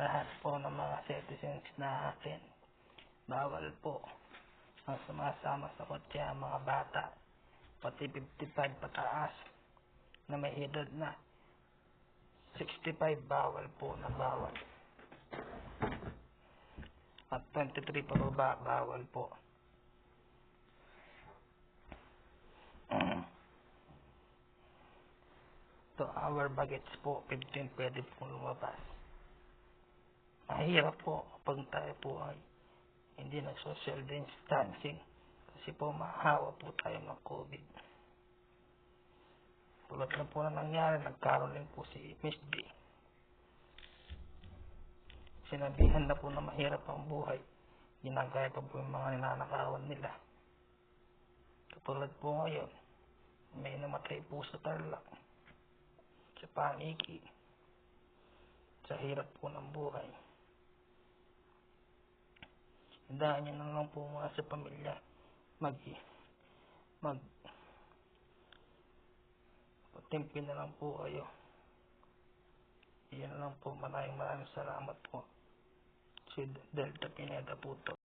lahat po ng mga citizens na akin. Bawal po ang sumasama sa kotse ang mga bata, pati 55 pataas na may edad na 65, bawal po na bawal. At 23 pababa, bawal po. To our baggage po, 15 pwede po lumabas. Mahirap po pag tayo po ay hindi na social distancing kasi po mahawa po tayo ng COVID. Tulad na po na nangyari, nagkaroon din po si Miss B. Sinabihan na po na mahirap ang buhay. Ginagaya pa po yung mga ninanakawan nila. Katulad po ngayon, may namatay po sa Tarlac, sa Paniki, sa hirap po ng buhay. Hindahan nyo na lang po mga sa pamilya patimpi na lang po kayo. Iyan lang po, maraming salamat po. Si Delta Pineda po to.